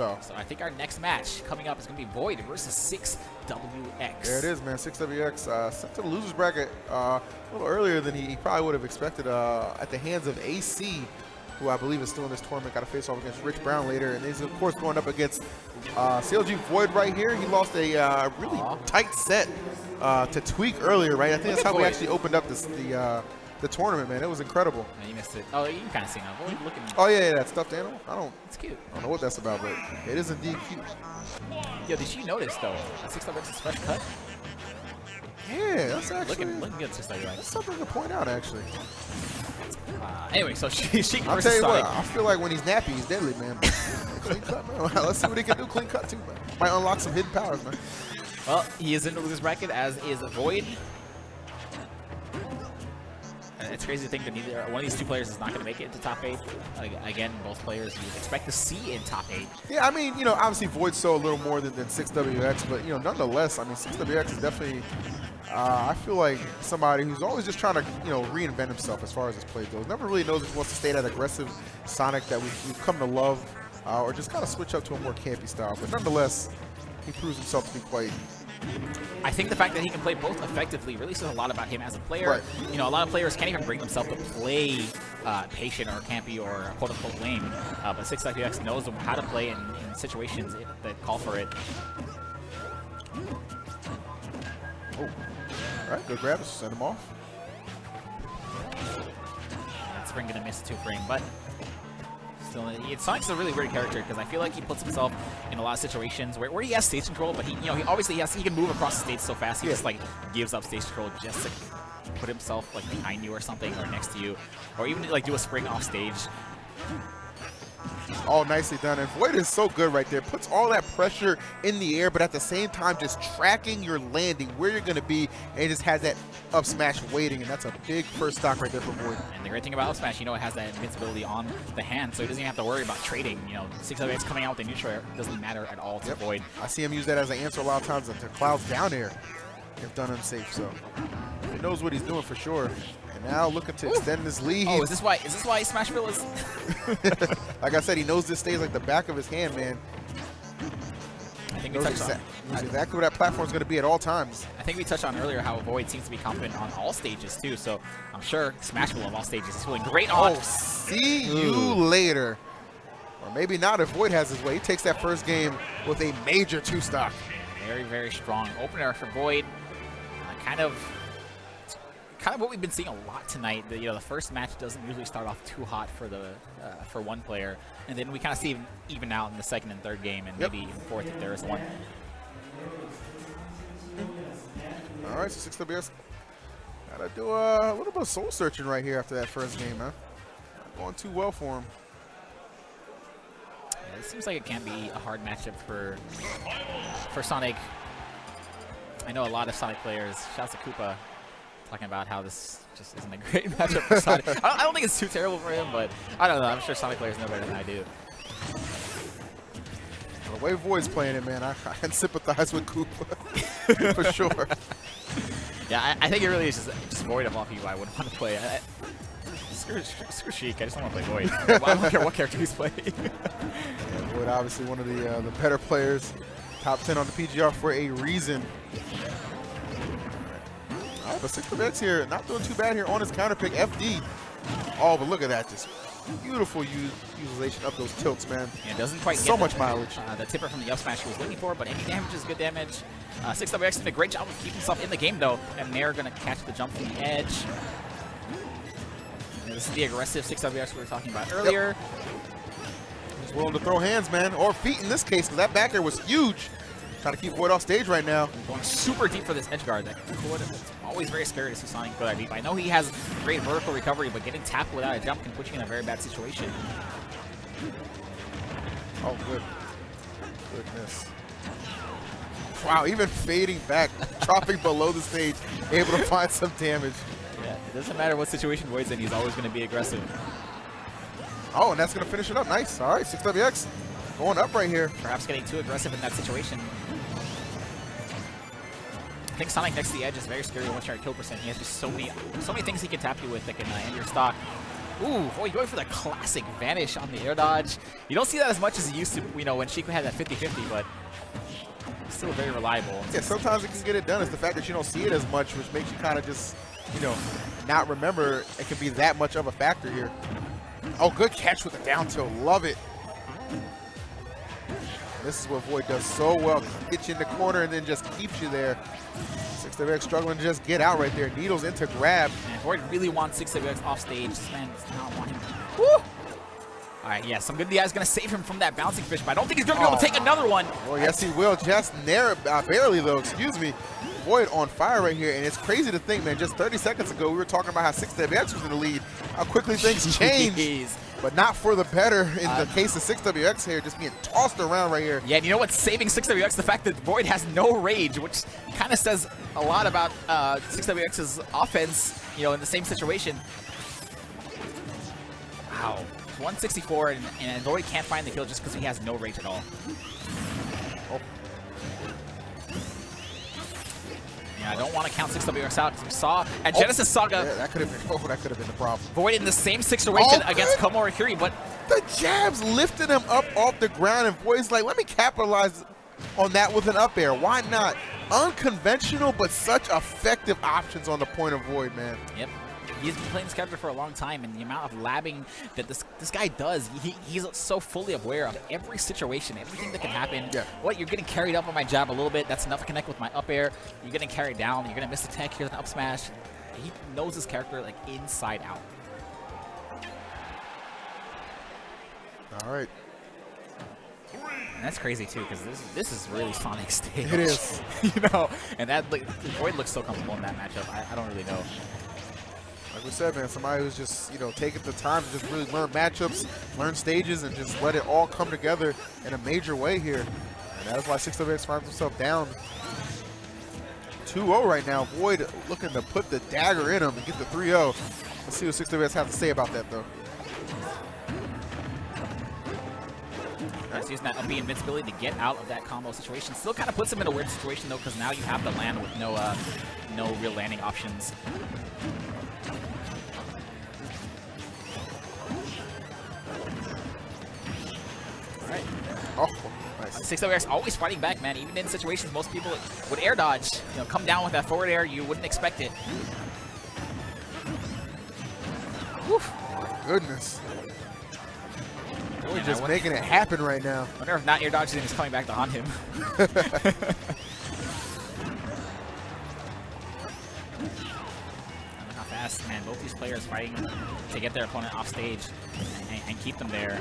So I think our next match coming up is going to be Void versus 6WX. There it is, man. 6WX sent to the loser's bracket a little earlier than he probably would have expected at the hands of AC, who I believe is still in this tournament. Got to face off against Rich Brown later. And he's, of course, going up against CLG Void right here. He lost a really tight set to Tweak earlier, right? I think that's how we actually opened up the tournament, man. It was incredible. And you missed it. Oh, you can kind of see now. Void looking. Oh, yeah, that stuffed animal. It's cute. I don't know what that's about, but it is indeed cute. Yo, did you notice, though, that 6WX's fresh cut? Yeah, that's actually... Looking good, 6WX. That's something to point out, actually. Anyway, so Sheik I'll versus tell you Sonic. what, I feel like when he's nappy, he's deadly, man. Clean cut, man. Let's see what he can do. Clean cut, too, man. Might unlock some hidden powers, man. Well, he is in the loser's bracket, as is Void. It's crazy to think that neither one of these two players is not going to make it into top 8. Again, both players you expect to see in top 8. Yeah, I mean, you know, obviously Void's so a little more than 6WX, but, you know, nonetheless, I mean, 6WX is definitely, I feel like somebody who's always just trying to, you know, reinvent himself as far as his play goes. Never really knows if he wants to stay that aggressive Sonic that we've come to love, or just kind of switch up to a more campy style. But nonetheless, he proves himself to be quite... I think the fact that he can play both effectively really says a lot about him as a player. Right. You know, a lot of players can't even bring themselves to play patient or campy or quote-unquote lame, but 6WX knows how to play in situations that call for it. Oh, all right, good grab, send him off. That spring gonna miss 2-frame, but still, Sonic's a really weird character because I feel like he puts himself in a lot of situations where he has stage control, but he obviously he can move across the stage so fast he just like gives up stage control just to put himself like behind you or something or next to you, or even like do a spring off stage. All nicely done, and Void is so good right there. Puts all that pressure in the air, but at the same time just tracking your landing, where you're going to be, and just has that up smash waiting, and that's a big first stock right there for Void. And the great thing about up smash, you know, it has that invincibility on the hand, so he doesn't even have to worry about trading. You know, 6WX coming out with a neutral air doesn't matter at all to Void. I see him use that as an answer a lot of times to Cloud's down air if done unsafe, so he knows what he's doing for sure. And now looking to extend his lead. Oh, is this why Smashville is? Like I said, he knows this stays like the back of his hand, man. I think we touched on exactly where that platform is going to be at all times. I think we touched on earlier how Void seems to be confident on all stages too, so I'm sure Smashville on all stages is feeling great on. Oh, see you later. Or maybe not if Void has his way. He takes that first game with a major 2-stock. Very, very strong opener for Void. Kind of what we've been seeing a lot tonight. You know, the first match doesn't usually start off too hot for one player, and then we kind of see him even out in the second and third game, and maybe even fourth if there is one. All right, so 6WX gotta do a little bit of soul searching right here after that first game, huh? Not going too well for him. Yeah, it seems like it can be a hard matchup for Sonic. I know a lot of Sonic players, shouts to Koopa, talking about how this just isn't a great matchup for Sonic. I don't think it's too terrible for him, but I don't know. I'm sure Sonic players know better than I do. The way Void's playing it, man, I can sympathize with Koopa for sure. Yeah, I think it really is just Void of all people I would want to play. Screw Sheik, I just don't want to play Void. I don't care what character he's playing. Yeah, Void obviously one of the better players. Top 10 on the PGR for a reason. All right, but 6WX here, not doing too bad here on his counter pick, FD. Oh, but look at that, just beautiful utilization of those tilts, man. Yeah, it doesn't quite so get much mileage. The tipper from the up smash he was looking for, but any damage is good damage. 6WX did a great job of keeping himself in the game, though, and they're going to catch the jump from the edge. And this is the aggressive 6WX we were talking about earlier. He's willing to throw hands, man, or feet in this case, because that back air was huge. Trying to keep Void off stage right now. Going super deep for this edge guard. It's always very scary to see Sonic go that deep. I know he has great vertical recovery, but getting tapped without a jump can put you in a very bad situation. Oh, good. Goodness. Wow, even fading back, dropping below the stage, able to find some damage. Yeah, it doesn't matter what situation Void's in, he's always going to be aggressive. Oh, and that's going to finish it up. Nice. All right, 6WX going up right here. Perhaps getting too aggressive in that situation. I think Sonic next to the edge is very scary once you're at kill percent. He has just so many things he can tap you with that can end your stock. Ooh, boy, going for the classic vanish on the air dodge. You don't see that as much as you used to, you know, when Sheik had that 50-50, but still very reliable. Yeah, sometimes it can get it done. It's the fact that you don't see it as much, which makes you kind of just, you know, not remember it can be that much of a factor here. Oh, good catch with the down tilt. Love it. This is what Void does so well. Gets you in the corner and then just keeps you there. 6WX struggling to just get out right there. Needles into grab. Man, Void really wants 6WX off stage. This man does not want him. Woo! All right, yeah, some good DI is going to save him from that bouncing fish, but I don't think he's going to be able to take another one. Well, yes, he will. Just barely, though. Excuse me. Void on fire right here, and it's crazy to think, man, just 30 seconds ago, we were talking about how 6WX was in the lead, how quickly things change, but not for the better in the case of 6WX here, just being tossed around right here. Yeah, and you know what's saving 6WX? The fact that Void has no rage, which kind of says a lot about 6WX's offense, you know, in the same situation. Wow. 164, and Void can't find the kill just because he has no rage at all. Oh. Yeah, I don't want to count 6WX out because we saw at Genesis Saga. Yeah, that could have been the problem. Void in the same situation against Komori, but the jabs lifted him up off the ground, and Void's like, let me capitalize on that with an up air. Why not? Unconventional, but such effective options on the point of Void, man. Yep. He's been playing this character for a long time, and the amount of labbing that this guy does, he's so fully aware of every situation, everything that can happen. Yeah. What, you're getting carried up on my jab a little bit, that's enough to connect with my up air. You're getting carried down, you're going to miss the tech, here's an up smash. He knows his character like inside out. All right. And that's crazy too, because this is really Sonic's stage. It is. You know, and that Void looks so comfortable in that matchup. I don't really know. Like we said, man, somebody who's just, you know, taking the time to just really learn matchups, learn stages, and just let it all come together in a major way here. And that is why 6WX finds himself down 2-0 right now. Void looking to put the dagger in him and get the 3-0. Let's see what 6WX has to say about that, though. He's using that up-B invincibility to get out of that combo situation. Still kind of puts him in a weird situation, though, because now you have to land with no real landing options. Oh, nice. 6WX always fighting back, man. Even in situations most people would air dodge, you know, come down with that forward air, you wouldn't expect it. Whew. Goodness. We're just making it happen right now. I wonder if not air dodging is coming back to haunt him. How fast, man. Both these players fighting to get their opponent off stage and keep them there.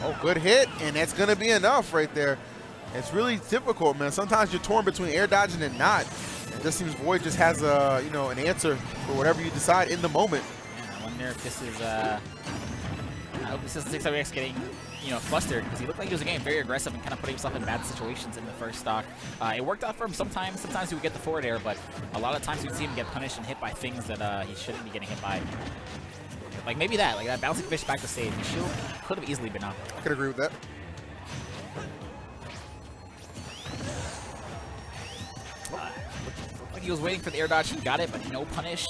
Oh, good hit, and that's going to be enough right there. It's really difficult, man. Sometimes you're torn between air dodging and not. It just seems Void just has a, you know, an answer for whatever you decide in the moment. Yeah, I wonder if this is, I hope this is 6WX getting, you know, flustered, because he looked like he was getting very aggressive and kind of putting himself in bad situations in the first stock. It worked out for him sometimes. Sometimes he would get the forward air, but a lot of times you'd see him get punished and hit by things that he shouldn't be getting hit by. Like maybe that, like that bouncing fish back to stage. He could have easily been up. I could agree with that. Looked like he was waiting for the air dodge. He got it, but no punish.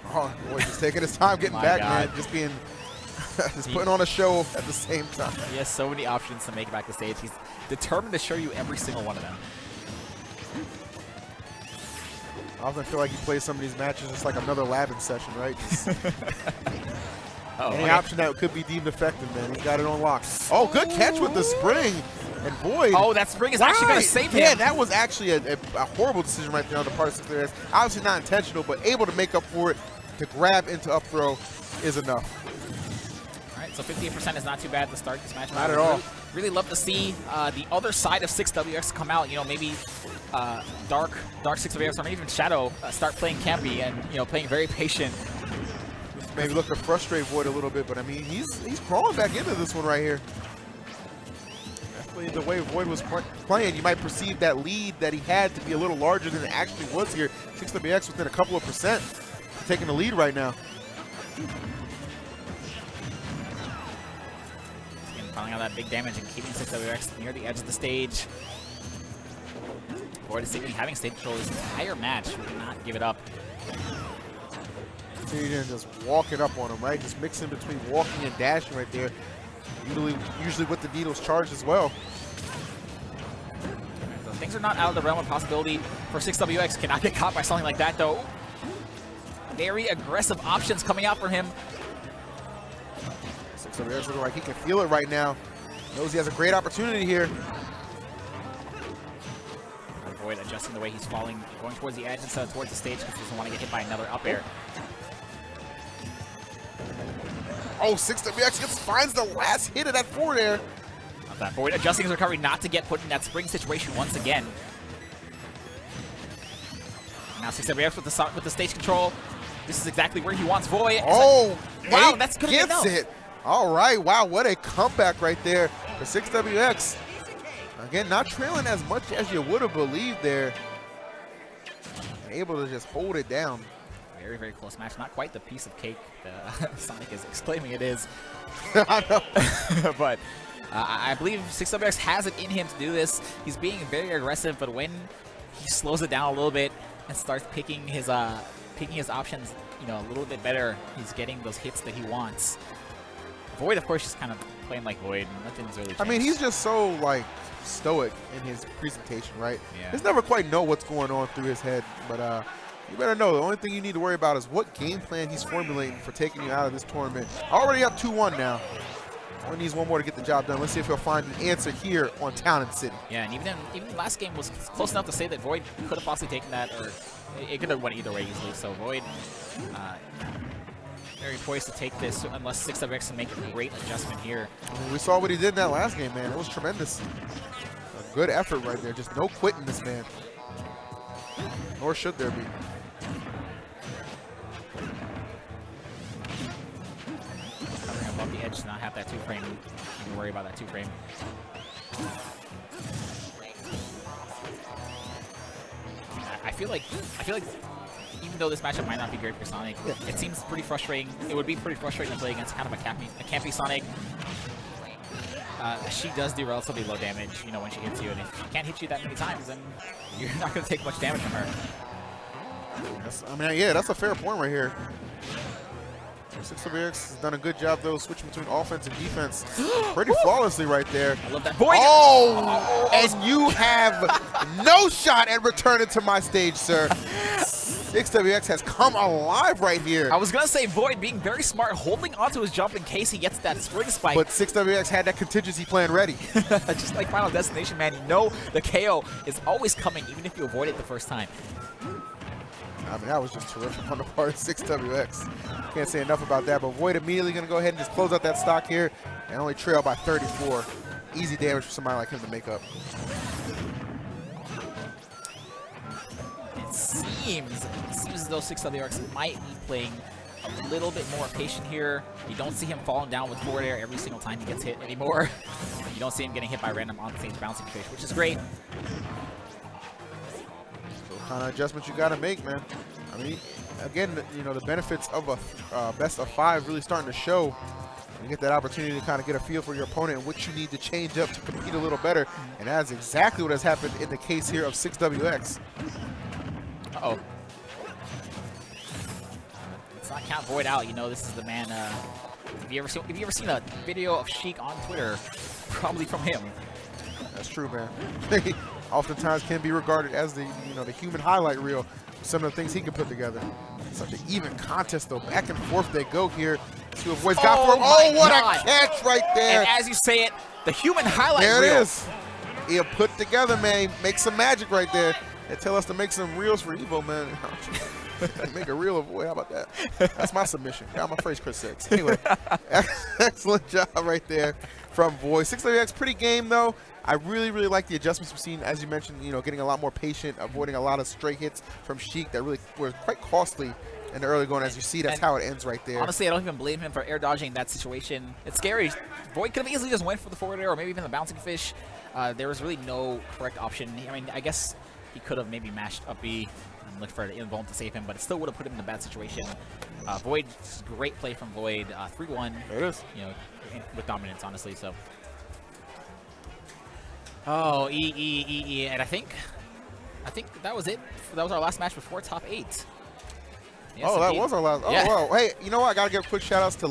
Oh, boy, just taking his time getting back, man. Just being, just putting on a show at the same time. He has so many options to make it back to stage. He's determined to show you every single one of them. I often feel like you play some of these matches just like another labbing session, right? Any option that could be deemed effective, man. He got it on lock. Oh, good catch with the spring. And Void. Oh, that spring is actually going to save him. Yeah, that was actually a horrible decision right there on the part of 6WX. Obviously not intentional, but able to make up for it. To grab into up throw is enough. All right, so 58% is not too bad to start this match. Not at all. Really love to see the other side of 6WX come out. You know, maybe Dark 6WX or maybe even Shadow start playing campy and, you know, playing very patient. Maybe look to frustrate Void a little bit, but I mean, he's crawling back into this one right here. Definitely the way Void was playing, you might perceive that lead that he had to be a little larger than it actually was here. 6WX within a couple of percent. Taking the lead right now. Piling out that big damage and keeping 6WX near the edge of the stage. Void is having stage control this entire match. Will not give it up. Tyrion just walking up on him, right? Just mixing between walking and dashing right there. Usually with the needles charged as well. So things are not out of the realm of possibility for 6WX. Cannot get caught by something like that, though. Very aggressive options coming out for him. 6WX looking like he can feel it right now. Knows he has a great opportunity here. Void adjusting the way he's falling, going towards the edge instead of towards the stage because he doesn't want to get hit by another up air. Oh, 6WX finds the last hit of that forward air. Not that. Void adjusting his recovery not to get put in that spring situation once again. Now 6WX with the stage control. This is exactly where he wants Void. Oh, wow, that's good enough. Gets it. All right, wow, what a comeback right there for 6WX. Again, not trailing as much as you would have believed there. And able to just hold it down. Very, very close match. Not quite the piece of cake that Sonic is exclaiming it is. I know. But I believe 6WX has it in him to do this. He's being very aggressive, but when he slows it down a little bit and starts picking his options, you know, a little bit better, he's getting those hits that he wants. Void, of course, just kind of playing like Void. Nothing's really changed. I mean, he's just so, like, stoic in his presentation, right? Yeah. He's never quite know what's going on through his head, but you better know the only thing you need to worry about is what game plan he's formulating for taking you out of this tournament. Already up 2-1 now. Only needs one more to get the job done. Let's see if he'll find an answer here on Town and City. Yeah, and even the last game was close enough to say that Void could have possibly taken that, or it could have went either way easily. So Void, very poised to take this unless 6WX can make a great adjustment here. I mean, we saw what he did in that last game, man. It was tremendous. A good effort right there. Just no quitting this man. Nor should there be. Covering above the edge to not have that 2-frame. You can worry about that 2-frame. I feel like even though this matchup might not be great for Sonic, it seems pretty frustrating. It would be pretty frustrating to play against kind of a campy Sonic. She does do relatively low damage, you know, when she hits you, and if she can't hit you that many times, then you're not going to take much damage from her. I mean, yeah, that's a fair point right here. 6WX has done a good job, though, switching between offense and defense pretty flawlessly right there. I love that. Void! Oh, and you have no shot at returning to my stage, sir. 6WX has come alive right here. I was going to say Void being very smart, holding onto his jump in case he gets that spring spike. But 6WX had that contingency plan ready. Just like Final Destination, man, you know the KO is always coming, even if you avoid it the first time. I mean, that was just terrific on the part of 6WX. Can't say enough about that, but Void immediately going to go ahead and just close out that stock here and only trail by 34. Easy damage for somebody like him to make up. It seems as though 6WX might be playing a little bit more patient here. You don't see him falling down with forward air every single time he gets hit anymore. You don't see him getting hit by random on-stage bouncing fish, which is great. Kind of adjustments you got to make, man. I mean, again, you know, the benefits of a best of 5 really starting to show. You get that opportunity to kind of get a feel for your opponent and what you need to change up to compete a little better. And that's exactly what has happened in the case here of 6WX. Uh-oh. Let's not count Void out. You know, this is the man. If you ever seen a video of Sheik on Twitter, probably from him. That's true, man. Oftentimes can be regarded as the the human highlight reel for some of the things he can put together. Such an even contest, though. Back and forth they go here. See what Void's got for him. Oh, what a catch right there. And as you say it, the human highlight reel. There it is. He'll put together, man. Make some magic right there. They tell us to make some reels for Evo, man. Make a reel of Void. How about that? That's my submission. Got my phrase, Chris 6. Anyway, excellent job right there from Void. 6WX, pretty game, though. I really, really like the adjustments we've seen, as you mentioned, getting a lot more patient, avoiding a lot of stray hits from Sheik that really were quite costly in the early going. As you see, that's how it ends right there. Honestly, I don't even blame him for air dodging that situation. It's scary. Void could have easily just went for the forward air or maybe even the bouncing fish. There was really no correct option. I mean, I guess he could have maybe mashed up B and looked for an invuln to save him, but it still would have put him in a bad situation. Void, great play from Void. 3-1. There it is. With dominance, honestly. So. Oh, E, and I think I think that was it. That was our last match before top 8. Yes, oh, that indeed. was our last. Oh, Yeah. wow. Hey, you know what? I got to give quick shout outs to